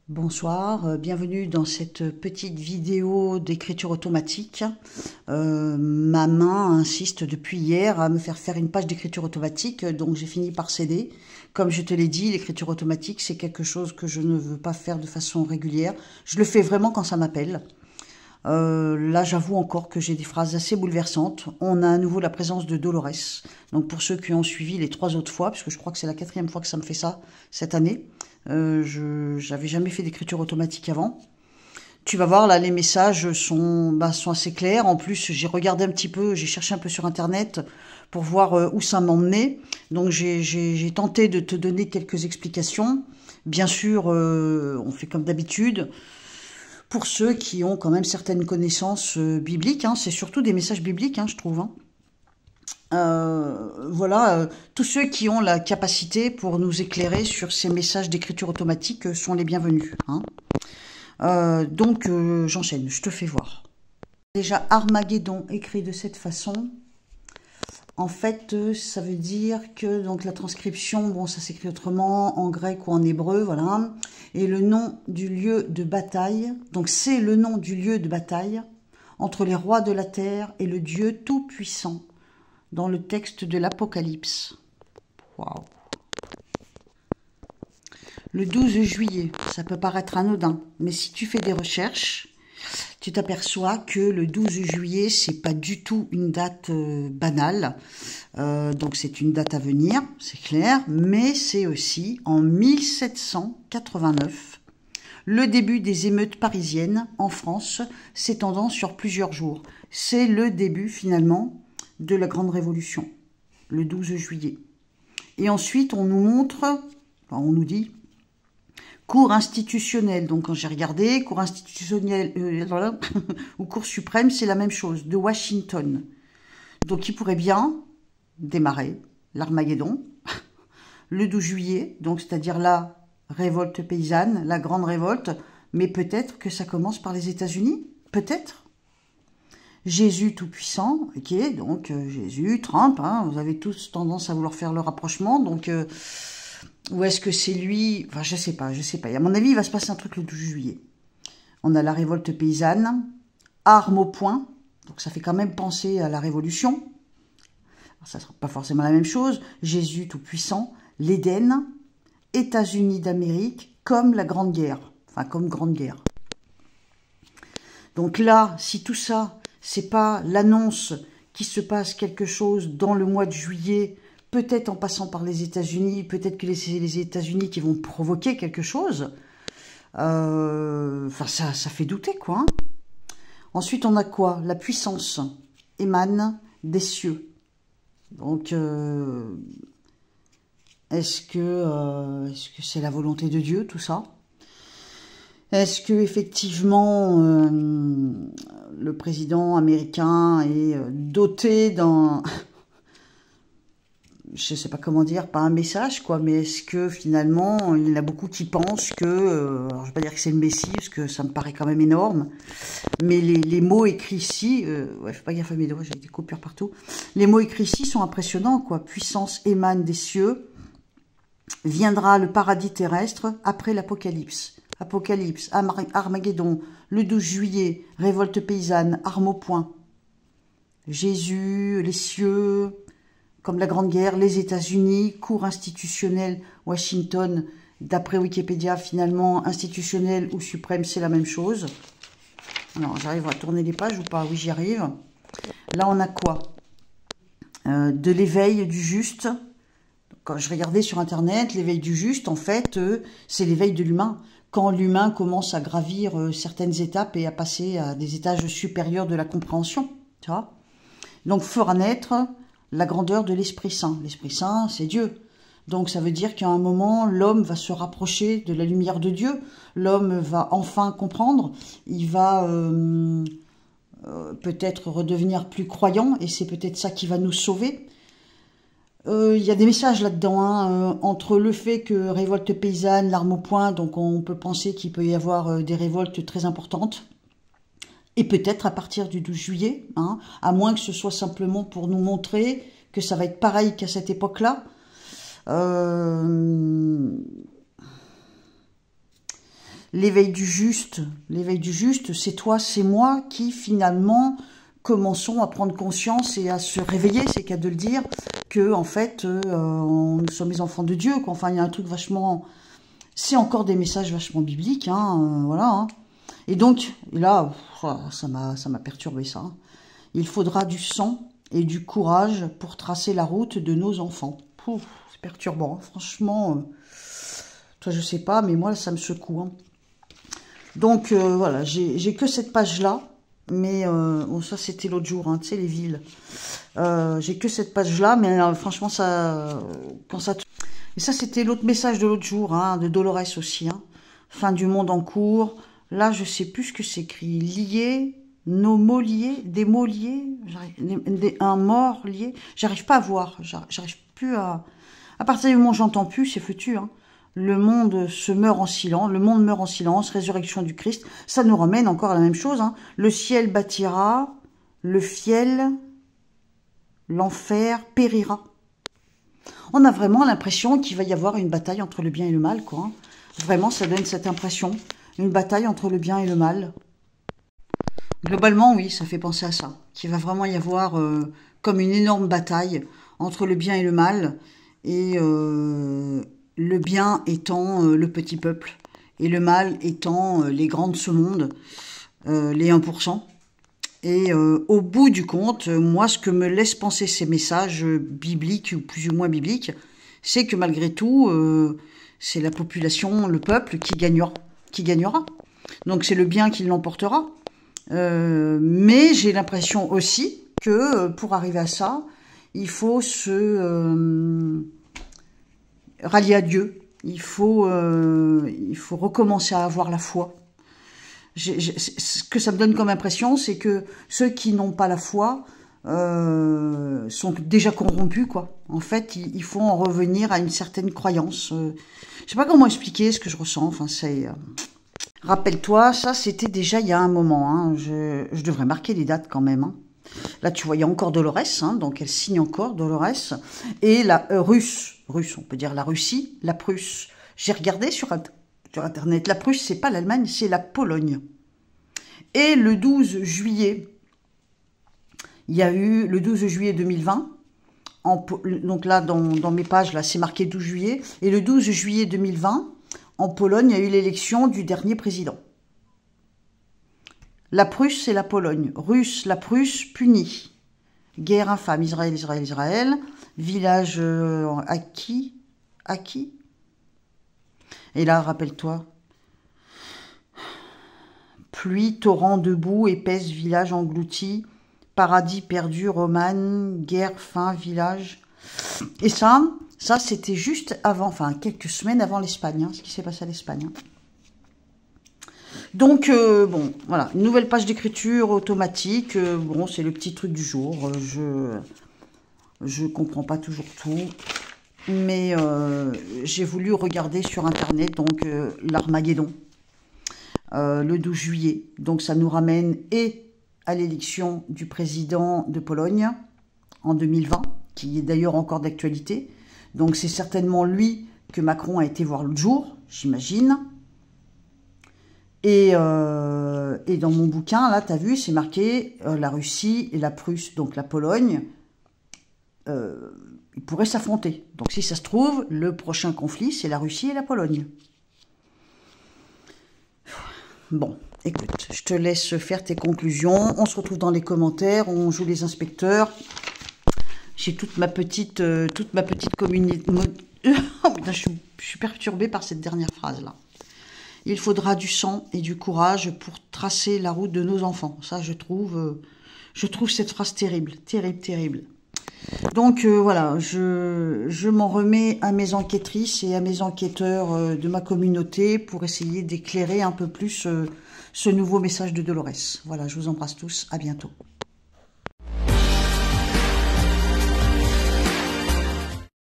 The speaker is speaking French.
Bonsoir, bienvenue dans cette petite vidéo d'écriture automatique. Ma main insiste depuis hier à me faire faire une page d'écriture automatique, donc j'ai fini par céder. Comme je te l'ai dit, l'écriture automatique, c'est quelque chose que je ne veux pas faire de façon régulière. Je le fais vraiment quand ça m'appelle. Là, j'avoue encore que j'ai des phrases assez bouleversantes. On a à nouveau la présence de Dolores. Donc pour ceux qui ont suivi les 3 autres fois, puisque je crois que c'est la 4e fois que ça me fait ça cette année, j'avais jamais fait d'écriture automatique avant. Tu vas voir, là, les messages sont assez clairs. En plus, j'ai regardé un petit peu, j'ai cherché un peu sur Internet pour voir où ça m'emmenait. Donc j'ai tenté de te donner quelques explications. Bien sûr, on fait comme d'habitude. Pour ceux qui ont quand même certaines connaissances bibliques, c'est surtout des messages bibliques, je trouve. Voilà, tous ceux qui ont la capacité pour nous éclairer sur ces messages d'écriture automatique sont les bienvenus. Donc j'enchaîne, je te fais voir. Déjà, Armageddon écrit de cette façon. En fait, ça veut dire que donc la transcription, bon, ça s'écrit autrement, en grec ou en hébreu, voilà. Et le nom du lieu de bataille, donc c'est le nom du lieu de bataille entre les rois de la terre et le Dieu tout-puissant, dans le texte de l'Apocalypse. Waouh. Le 12 juillet, ça peut paraître anodin, mais si tu fais des recherches, tu t'aperçois que le 12 juillet, c'est pas du tout une date banale. Donc c'est une date à venir, c'est clair, mais c'est aussi en 1789, le début des émeutes parisiennes en France, s'étendant sur plusieurs jours. C'est le début finalement de la Grande Révolution, le 12 juillet. Et ensuite, on nous montre, on nous dit, cour institutionnelle. Donc, quand j'ai regardé, cour institutionnelle ou cour suprême, c'est la même chose, de Washington. Donc, il pourrait bien démarrer l'Armageddon le 12 juillet, donc c'est-à-dire la révolte paysanne, la grande révolte, mais peut-être que ça commence par les États-Unis, peut-être. Jésus tout-puissant, ok, donc Jésus, Trump, vous avez tous tendance à vouloir faire le rapprochement, donc ou est-ce que c'est lui, enfin je sais pas, et à mon avis il va se passer un truc le 12 juillet. On a la révolte paysanne, armes au poing, donc ça fait quand même penser à la Révolution, alors, ça sera pas forcément la même chose, Jésus tout-puissant, l'Éden, États-Unis d'Amérique, comme la Grande Guerre, enfin comme Grande Guerre. Donc là, si tout ça, c'est pas l'annonce qu'il se passe quelque chose dans le mois de juillet, peut-être en passant par les États-Unis, peut-être que c'est les États-Unis qui vont provoquer quelque chose, enfin ça fait douter, quoi. Ensuite, on a quoi? La puissance émane des cieux. Donc, est-ce que c'est la volonté de Dieu, tout ça? Est-ce que effectivement le président américain est doté d'un, je ne sais pas comment dire, pas un message quoi, mais est-ce que finalement il y en a beaucoup qui pensent que, alors je vais pas dire que c'est le Messie parce que ça me paraît quand même énorme, mais les mots écrits ici, ouais, fais pas gaffe à mes doigts, j'ai des coupures partout. Les mots écrits ici sont impressionnants quoi. Puissance émane des cieux, viendra le paradis terrestre après l'Apocalypse. Apocalypse, Armageddon, le 12 juillet, révolte paysanne, armes au poing. Jésus, les cieux, comme la Grande Guerre, les États-Unis, cour institutionnelle, Washington, d'après Wikipédia, finalement, institutionnelle ou suprême, c'est la même chose. Alors, j'arrive à tourner les pages ou pas? Oui, j'y arrive. Là, on a quoi? De l'éveil du juste. Quand je regardais sur Internet, l'éveil du juste, en fait, c'est l'éveil de l'humain. Quand l'humain commence à gravir certaines étapes et à passer à des étages supérieurs de la compréhension, tu vois. Donc, fera naître la grandeur de l'Esprit Saint. L'Esprit Saint, c'est Dieu. Donc, ça veut dire qu'à un moment, l'homme va se rapprocher de la lumière de Dieu. L'homme va enfin comprendre. Il va peut-être redevenir plus croyant et c'est peut-être ça qui va nous sauver. Il y a des messages là-dedans, entre le fait que révolte paysanne, l'arme au poing, donc on peut penser qu'il peut y avoir des révoltes très importantes. Et peut-être à partir du 12 juillet, à moins que ce soit simplement pour nous montrer que ça va être pareil qu'à cette époque-là. l'éveil du juste, c'est toi, c'est moi qui finalement commençons à prendre conscience et à se réveiller, c'est qu'à de le dire, que en fait, nous sommes les enfants de Dieu, quoi. Enfin, il y a un truc vachement... C'est encore des messages vachement bibliques, hein, voilà. Hein. Et donc, là, ça m'a perturbé, ça. Hein. Il faudra du sang et du courage pour tracer la route de nos enfants. C'est perturbant, hein. Franchement, toi, je sais pas, mais moi, ça me secoue. Hein. Donc, voilà, j'ai que cette page-là. Mais bon, ça c'était l'autre jour, hein, tu sais, les villes. J'ai que cette page-là, mais franchement, ça, quand ça. Et ça c'était l'autre message de l'autre jour, hein, de Dolores aussi. Hein. Fin du monde en cours. Là, je sais plus ce que c'est écrit. Liés, nos mots liés, des mots liés, un mort lié. J'arrive pas à voir. J'arrive plus à. À partir du moment où j'entends plus, c'est foutu. Hein. Le monde se meurt en silence, le monde meurt en silence, résurrection du Christ. Ça nous ramène encore à la même chose. Hein. Le ciel bâtira, le fiel, l'enfer périra. On a vraiment l'impression qu'il va y avoir une bataille entre le bien et le mal, quoi. Hein. Vraiment, ça donne cette impression. Une bataille entre le bien et le mal. Globalement, oui, ça fait penser à ça. Qu'il va vraiment y avoir comme une énorme bataille entre le bien et le mal. Et... le bien étant le petit peuple et le mal étant les grands de ce monde, les 1%. Et au bout du compte, moi, ce que me laisse penser ces messages bibliques ou plus ou moins bibliques, c'est que malgré tout, c'est la population, le peuple qui gagnera. Donc c'est le bien qui l'emportera. Mais j'ai l'impression aussi que pour arriver à ça, il faut se... rallier à Dieu, il faut recommencer à avoir la foi. Ce que ça me donne comme impression, c'est que ceux qui n'ont pas la foi sont déjà corrompus, quoi. En fait, il faut en revenir à une certaine croyance. Je sais pas comment expliquer ce que je ressens. Enfin, c'est... Rappelle-toi, ça, c'était déjà il y a un moment. Hein. Je devrais marquer les dates quand même. Hein. Là, tu voyais encore Dolores, hein, donc elle signe encore, Dolores. Et la russe, on peut dire la Russie, la Prusse. J'ai regardé sur Internet, la Prusse, c'est pas l'Allemagne, c'est la Pologne. Et le 12 juillet, il y a eu, le 12 juillet 2020, donc là, dans mes pages, là, c'est marqué 12 juillet, et le 12 juillet 2020, en Pologne, il y a eu l'élection du dernier président. La Prusse, c'est la Pologne. Russe, la Prusse, punie. Guerre infâme. Israël, Israël, Israël. Village acquis. Et là, rappelle-toi. Pluie, torrent de boue, épaisse, village englouti. Paradis perdu, romane, guerre, faim, village. Et ça c'était juste avant, enfin, quelques semaines avant l'Espagne, hein, ce qui s'est passé à l'Espagne. Hein. Donc, bon, voilà, une nouvelle page d'écriture automatique. Bon, c'est le petit truc du jour. Je comprends pas toujours tout. Mais j'ai voulu regarder sur Internet, donc, l'Armageddon, le 12 juillet. Donc, ça nous ramène et à l'élection du président de Pologne en 2020, qui est d'ailleurs encore d'actualité. Donc, c'est certainement lui que Macron a été voir l'autre jour, j'imagine. Et dans mon bouquin, là, tu as vu, c'est marqué la Russie et la Prusse, donc la Pologne, ils pourraient s'affronter. Donc si ça se trouve, le prochain conflit, c'est la Russie et la Pologne. Bon, écoute, je te laisse faire tes conclusions. On se retrouve dans les commentaires, on joue les inspecteurs. J'ai toute ma petite communauté. Oh, putain, je suis perturbée par cette dernière phrase-là. Il faudra du sang et du courage pour tracer la route de nos enfants. Ça, je trouve cette phrase terrible, terrible, terrible. Donc, voilà, je m'en remets à mes enquêtrices et à mes enquêteurs de ma communauté pour essayer d'éclairer un peu plus ce nouveau message de Dolores. Voilà, je vous embrasse tous, à bientôt.